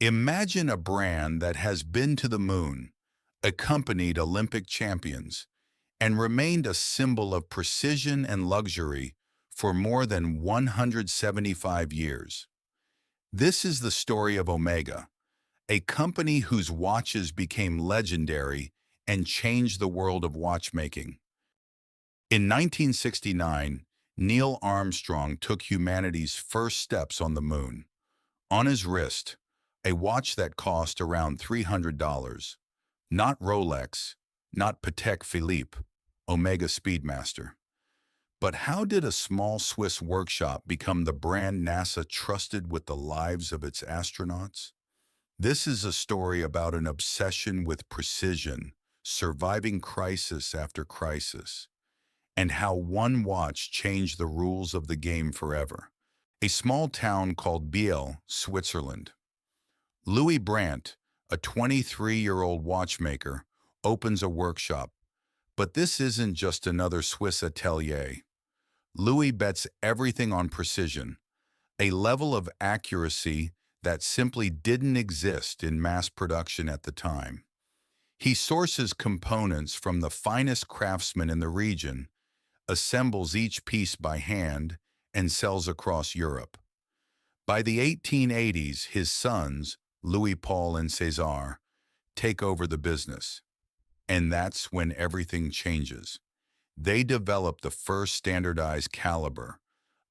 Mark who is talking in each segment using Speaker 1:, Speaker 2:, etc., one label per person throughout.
Speaker 1: Imagine a brand that has been to the moon, accompanied Olympic champions, and remained a symbol of precision and luxury for more than 175 years. This is the story of Omega, a company whose watches became legendary and changed the world of watchmaking. In 1969, Neil Armstrong took humanity's first steps on the moon. On his wrist, a watch that cost around $300. Not Rolex, not Patek Philippe, Omega Speedmaster. But how did a small Swiss workshop become the brand NASA trusted with the lives of its astronauts? This is a story about an obsession with precision, surviving crisis after crisis, and how one watch changed the rules of the game forever. A small town called Biel, Switzerland. Louis Brandt, a 23-year-old watchmaker, opens a workshop. But this isn't just another Swiss atelier. Louis bets everything on precision, a level of accuracy that simply didn't exist in mass production at the time. He sources components from the finest craftsmen in the region, assembles each piece by hand, and sells across Europe. By the 1880s, his sons, Louis Paul and César, take over the business. And that's when everything changes. They develop the first standardized caliber,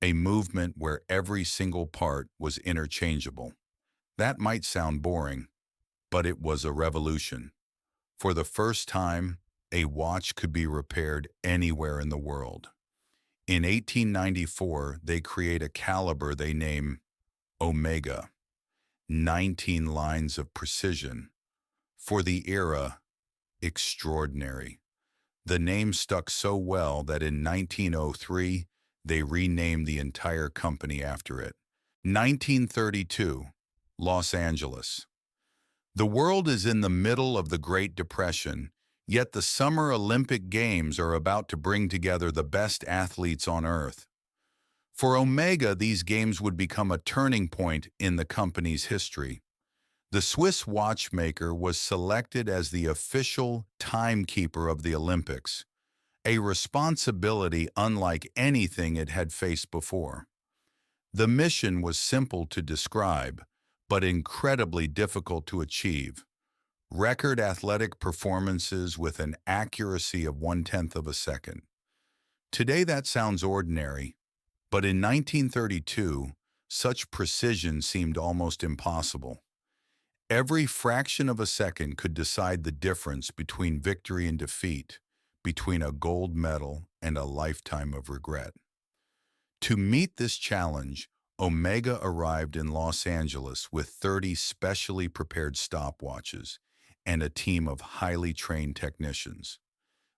Speaker 1: a movement where every single part was interchangeable. That might sound boring, but it was a revolution. For the first time, a watch could be repaired anywhere in the world. In 1894, they create a caliber they name Omega, 19 lines of precision. For the era, extraordinary. The name stuck so well that in 1903, they renamed the entire company after it. 1932, Los Angeles. The world is in the middle of the Great Depression, yet the Summer Olympic Games are about to bring together the best athletes on Earth. For Omega, these games would become a turning point in the company's history. The Swiss watchmaker was selected as the official timekeeper of the Olympics, a responsibility unlike anything it had faced before. The mission was simple to describe, but incredibly difficult to achieve. Record athletic performances with an accuracy of 1/10 of a second. Today that sounds ordinary, but in 1932, such precision seemed almost impossible. Every fraction of a second could decide the difference between victory and defeat, between a gold medal and a lifetime of regret. To meet this challenge, Omega arrived in Los Angeles with 30 specially prepared stopwatches and a team of highly trained technicians.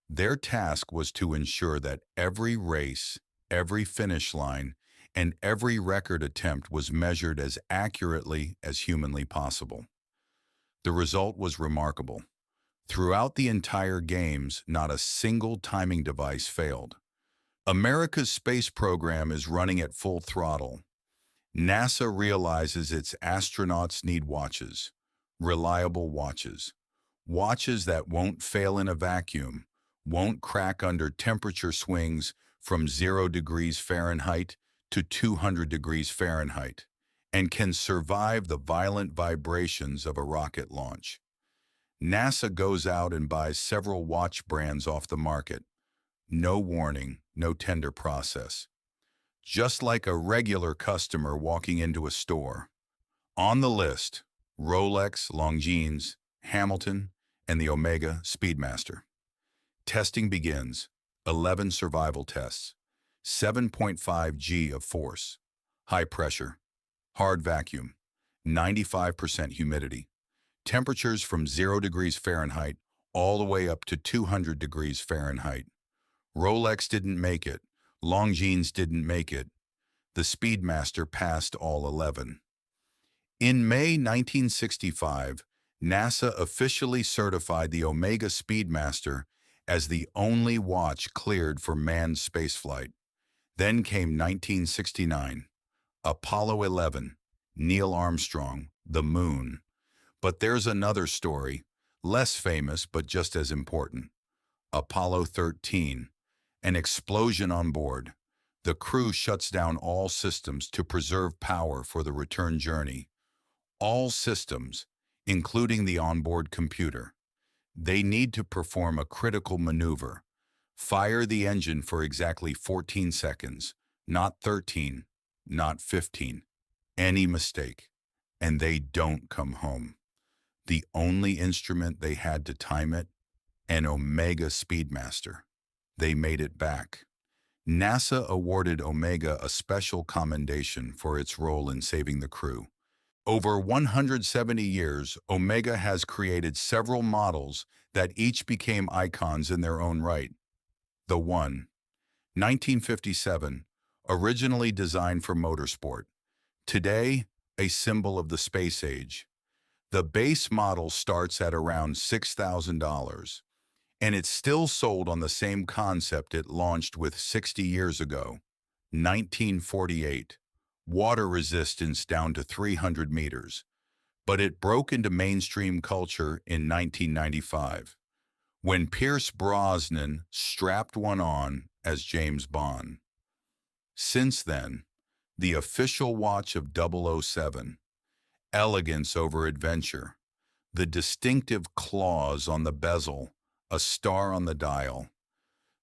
Speaker 1: Their task was to ensure that every race, every finish line, and every record attempt was measured as accurately as humanly possible. The result was remarkable. Throughout the entire games, not a single timing device failed. America's space program is running at full throttle. NASA realizes its astronauts need watches, reliable watches, watches that won't fail in a vacuum, won't crack under temperature swings from 0 degrees Fahrenheit to 200 degrees Fahrenheit, and can survive the violent vibrations of a rocket launch. NASA goes out and buys several watch brands off the market. No warning, no tender process. Just like a regular customer walking into a store. On the list, Rolex, Longines, Hamilton, and the Omega Speedmaster. Testing begins. 11 survival tests. 7.5 G of force. High pressure. Hard vacuum. 95% humidity. Temperatures from 0 degrees Fahrenheit all the way up to 200 degrees Fahrenheit. Rolex didn't make it. Longines didn't make it. The Speedmaster passed all 11. In May 1965, NASA officially certified the Omega Speedmaster as the only watch cleared for manned spaceflight. Then came 1969. Apollo 11, Neil Armstrong, the moon. But there's another story, less famous but just as important. Apollo 13, an explosion on board. The crew shuts down all systems to preserve power for the return journey. All systems, including the onboard computer. They need to perform a critical maneuver. Fire the engine for exactly 14 seconds, not 13, not 15. Any mistake, and they don't come home. The only instrument they had to time it, an Omega Speedmaster. They made it back. NASA awarded Omega a special commendation for its role in saving the crew. Over 170 years, Omega has created several models that each became icons in their own right. The 1957, originally designed for motorsport. Today, a symbol of the space age. The base model starts at around $6,000, and it's still sold on the same concept it launched with 60 years ago, 1948. Water resistance down to 300 meters. But it broke into mainstream culture in 1995, when Pierce Brosnan strapped one on as James Bond. Since then, the official watch of 007, elegance over adventure, the distinctive claws on the bezel, a star on the dial,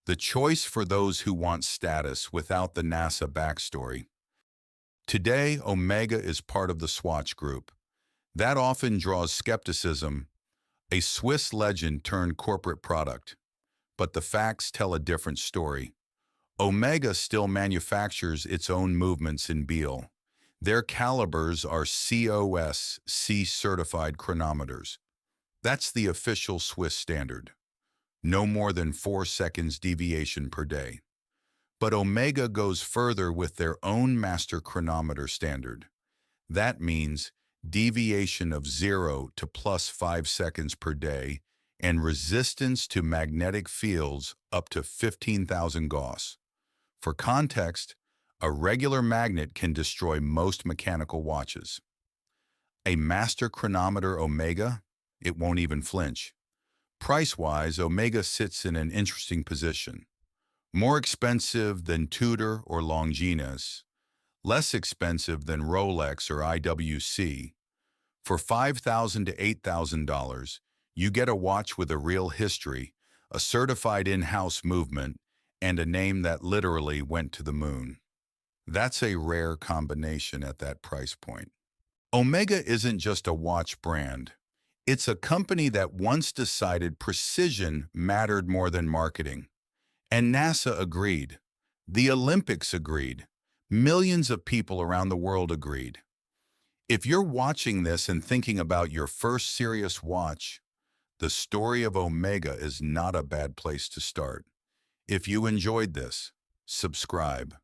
Speaker 1: the choice for those who want status without the NASA backstory. Today, Omega is part of the Swatch Group. That often draws skepticism, a Swiss legend turned corporate product. But the facts tell a different story. Omega still manufactures its own movements in Biel. Their calibers are COS C-certified chronometers. That's the official Swiss standard. No more than 4 seconds deviation per day. But Omega goes further with their own master chronometer standard. That means deviation of 0 to plus 5 seconds per day and resistance to magnetic fields up to 15,000 Gauss. For context, a regular magnet can destroy most mechanical watches. A master chronometer Omega, it won't even flinch. Price-wise, Omega sits in an interesting position. More expensive than Tudor or Longines, less expensive than Rolex or IWC. For $5,000 to $8,000, you get a watch with a real history, a certified in-house movement, and a name that literally went to the moon. That's a rare combination at that price point. Omega isn't just a watch brand. It's a company that once decided precision mattered more than marketing. And NASA agreed. The Olympics agreed. Millions of people around the world agreed. If you're watching this and thinking about your first serious watch, the story of Omega is not a bad place to start. If you enjoyed this, subscribe.